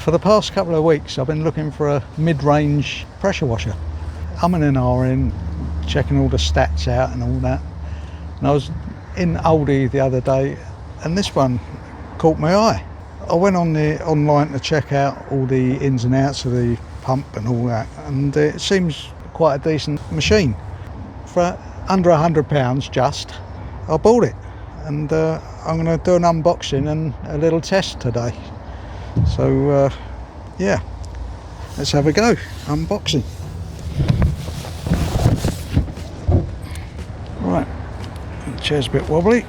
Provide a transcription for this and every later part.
For the past couple of weeks I've been looking for a mid-range pressure washer. I'm in and ahhing, checking all the stats out and all that. And I was in Aldi the other day and this one caught my eye. I went on online to check out all the ins and outs of the pump and all that, and it seems quite a decent machine. For under £100 just, I bought it, and I'm going to do an unboxing and a little test today. So yeah, let's have a go. Unboxing. Right, the chair's a bit wobbly.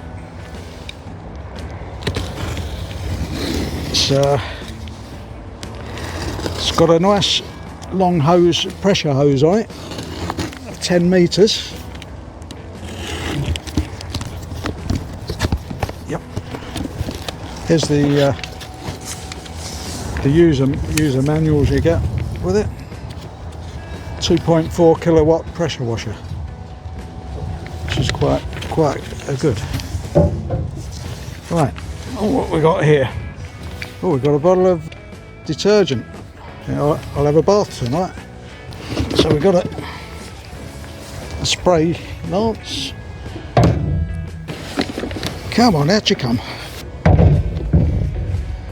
It's got a nice long hose, pressure hose on it, 10 metres. Yep. Here's the user manuals you get with it. 2.4 kilowatt pressure washer, which is quite good. Right, what we got here? Oh, we've got a bottle of detergent. I'll have a bath tonight. So we've got a spray lance. Come on, out you come.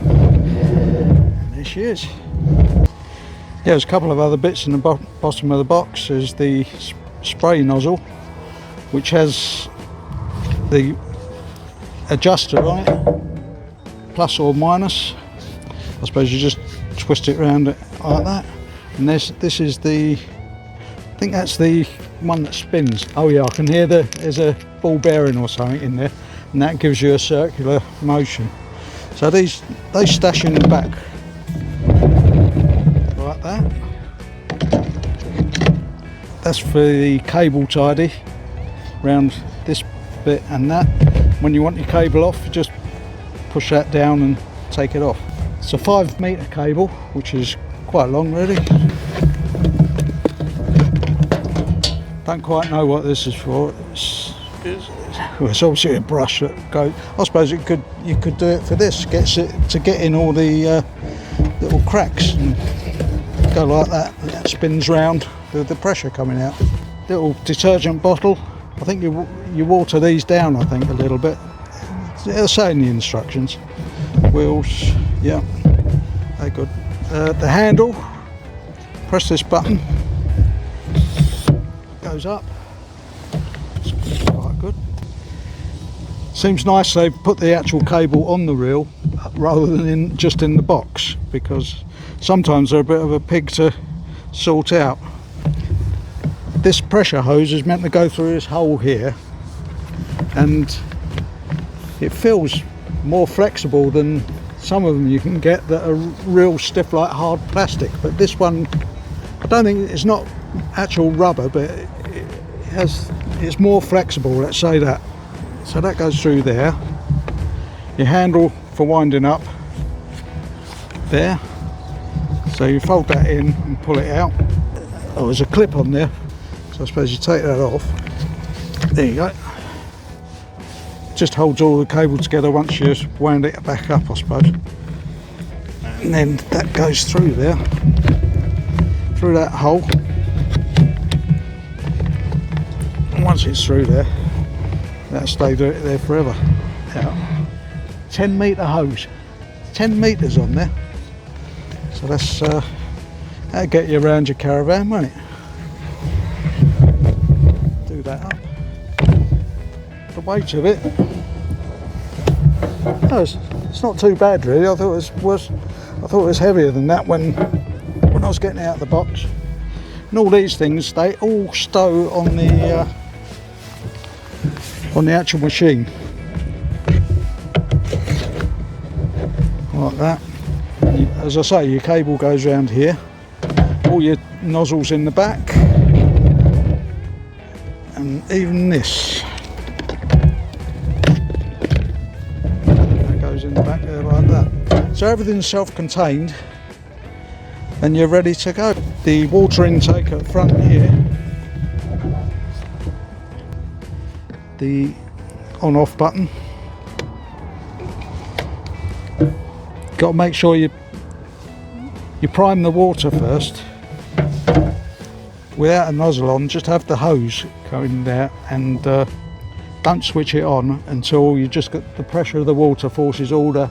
And there she is. Yeah, there's a couple of other bits in the bottom of the box. There's the spray nozzle, which has the adjuster on it, plus or minus. I suppose you just twist it around it like that. And this is the, I think that's the one that spins. Oh yeah, I can hear there's a ball bearing or something in there, and that gives you a circular motion. So they stash in the back like that. That's for the cable tidy around this bit and that. When you want your cable off, you just push that down and take it off. It's a 5 metre cable, which is quite long really. Don't quite know what this is for. It's obviously a brush that goes. I suppose you could do it for this. Gets it to get in all the little cracks and go like that. And that spins round with the pressure coming out. Little detergent bottle. I think you water these down. I think a little bit. It'll say in the instructions. Wheels. Yeah, they're good. The handle. Press this button. Goes up. It's quite good. Seems nice they've put the actual cable on the reel rather than just in the box, because sometimes they're a bit of a pig to sort out. This pressure hose is meant to go through this hole here, and it feels more flexible than some of them you can get that are real stiff like hard plastic. But this one, I don't think it's not actual rubber, but it's more flexible, let's say that. So that goes through there. Your handle for winding up there. So you fold that in and pull it out. Oh, there's a clip on there, so I suppose you take that off. There you go. Just holds all the cable together once you wound it back up, I suppose. And then that goes through there, through that hole. And once it's through there, that'll stay there forever. Now, 10 metre hose, 10 metres on there. So that's that'll get you around your caravan, won't it? Do that up. The weight of it, no, it's not too bad really. I thought it was heavier than that when I was getting it out of the box. And all these things, they all stow on the actual machine like that. As I say, your cable goes around here, all your nozzles in the back, and even this that goes in the back there like that. So everything's self-contained and you're ready to go. The water intake at the front here, the on-off button. Got to make sure you you prime the water first without a nozzle on. Just have the hose going there, and don't switch it on until you just get the pressure of the water forces all the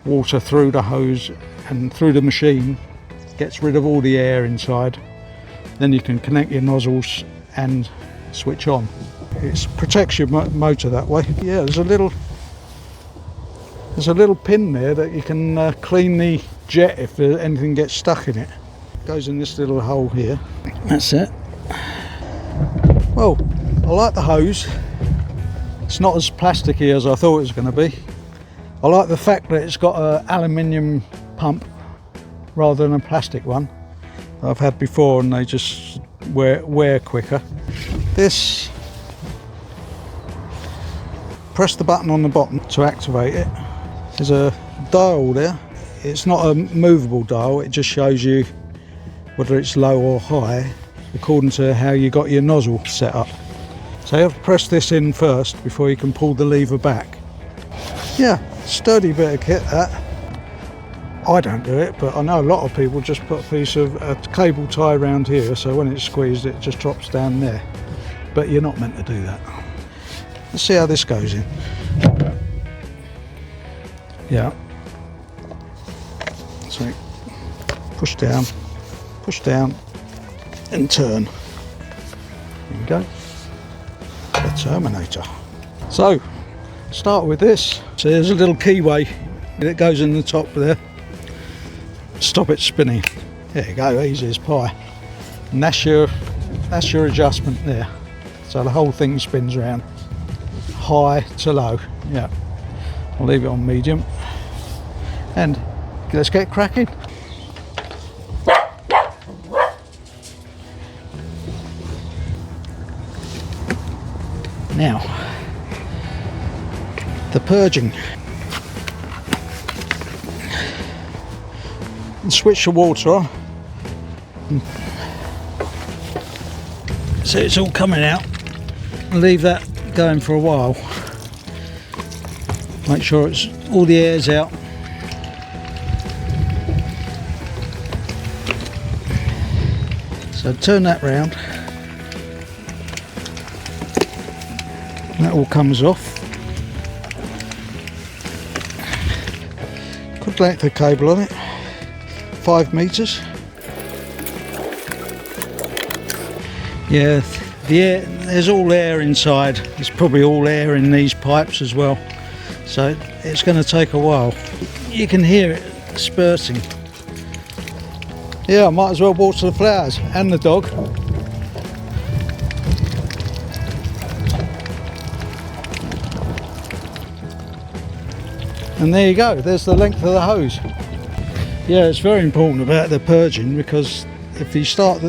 water through the hose and through the machine, gets rid of all the air inside. Then you can connect your nozzles and switch on. It protects your motor that way. Yeah, there's a little pin there that you can clean the jet if anything gets stuck in it. Goes in this little hole here. That's it. Well, I like the hose. It's not as plasticky as I thought it was going to be. I like the fact that it's got an aluminium pump rather than a plastic one that I've had before, and they just wear quicker. This, press the button on the bottom to activate it. There's a dial there. It's not a movable dial, it just shows you whether it's low or high according to how you got your nozzle set up. So you have to press this in first before you can pull the lever back. Yeah, sturdy bit of kit that. I don't do it, but I know a lot of people just put a piece of a cable tie around here, so when it's squeezed it just drops down there. But you're not meant to do that. Let's see how this goes in. Yeah. So push down, and turn. There we go. The Terminator. So start with this. So there's a little keyway that goes in the top there. Stop it spinning. There you go, easy as pie. And that's your adjustment there. So the whole thing spins around, high to low. Yeah. I'll leave it on medium. And let's get cracking. Now, the purging. And switch the water on. So it's all coming out. And leave that going for a while. Make sure it's all the air's out. So turn that round. And that all comes off. Good length of cable on it. 5 meters. Yeah, the air, there's all air inside. There's probably all air in these pipes as well. So it's going to take a while. You can hear it spurting. Yeah, I might as well water the flowers and the dog. And there you go, there's the length of the hose. Yeah, it's very important about the purging, because if you start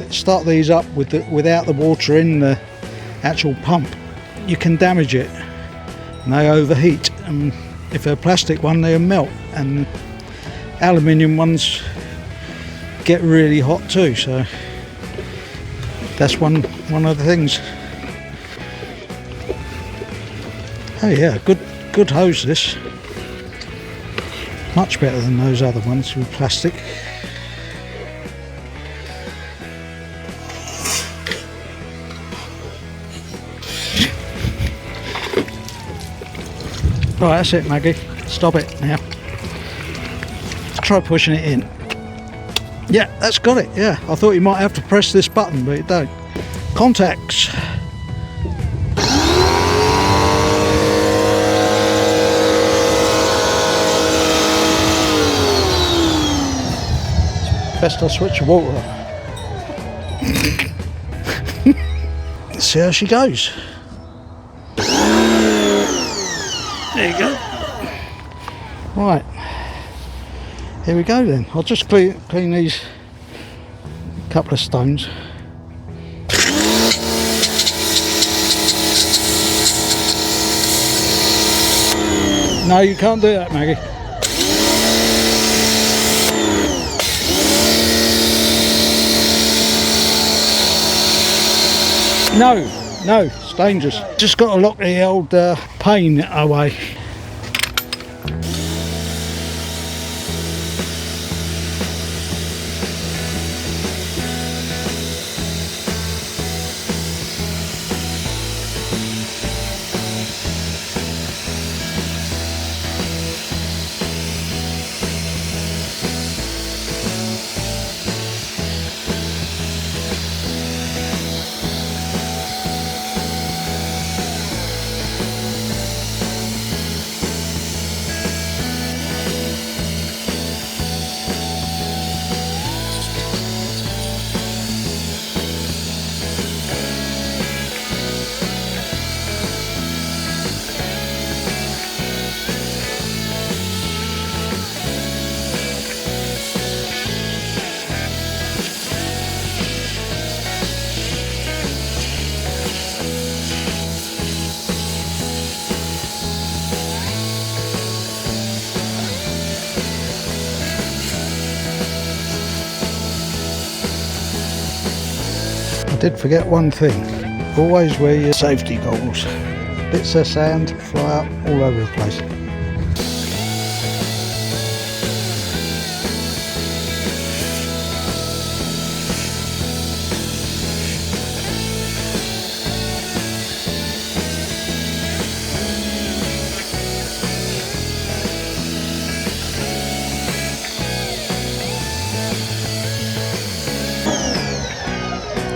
these up without the water in the actual pump, you can damage it and they overheat. And if they're a plastic one, they'll melt, and aluminium ones get really hot too. So that's one of the things. Oh yeah, good hose this. Much better than those other ones with plastic. Right, that's it, Maggie. Stop it now. Try pushing it in. Yeah, that's got it. Yeah, I thought you might have to press this button, but it don't. Contacts. Best I switch the water on. Let's see how she goes. There you go. Right, here we go then. I'll just clean these couple of stones. No, you can't do that, Maggie. No, it's dangerous. Just got to lock the old pane away. I did forget one thing. Always wear your safety goggles. Bits of sand fly up all over the place.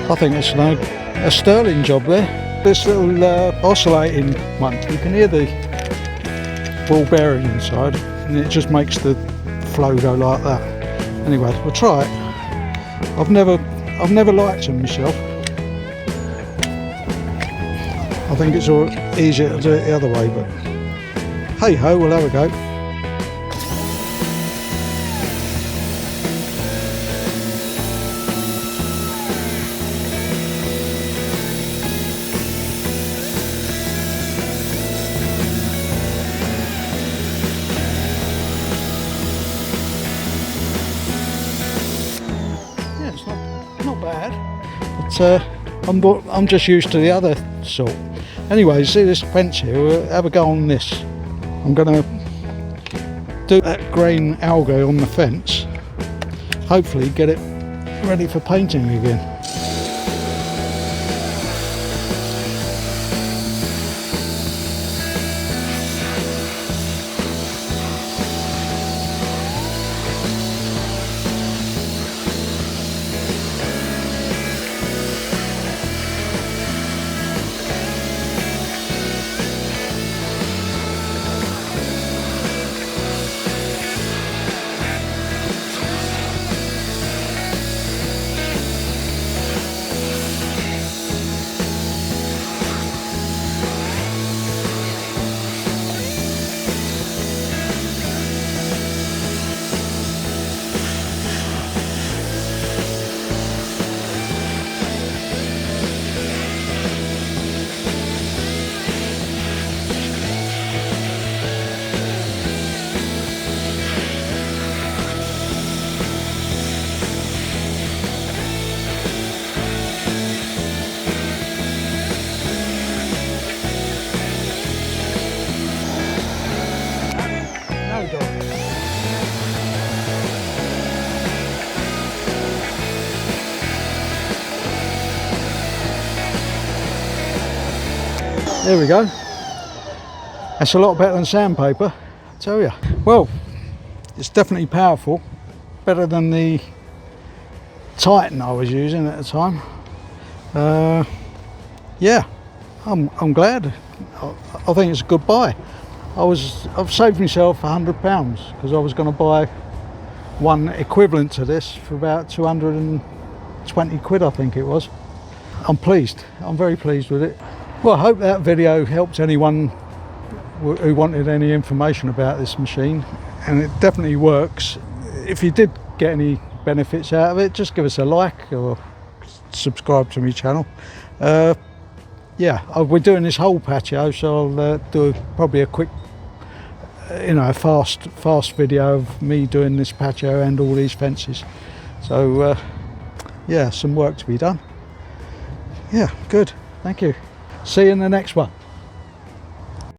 I think it's a sterling job there. This little oscillating one, you can hear the ball bearing inside, and it just makes the flow go like that. Anyway, we'll try it. I've never liked them myself. I think it's easier to do it the other way, but hey ho, we'll have a go. Not bad, but I'm just used to the other sort. Anyway, see this fence here, we'll have a go on this. I'm going to do that grain algae on the fence, hopefully get it ready for painting again. There we go. That's a lot better than sandpaper, I tell you. Well, it's definitely powerful. Better than the Titan I was using at the time. Yeah, I'm glad. I think it's a good buy. I've saved myself £100 because I was going to buy one equivalent to this for about 220 quid, I think it was. I'm pleased. I'm very pleased with it. Well, I hope that video helped anyone who wanted any information about this machine, and it definitely works. If you did get any benefits out of it, just give us a like or subscribe to my channel. Yeah, we're doing this whole patio, so I'll do probably a quick, fast video of me doing this patio and all these fences. So yeah, some work to be done. Yeah, good. Thank you. See you in the next one.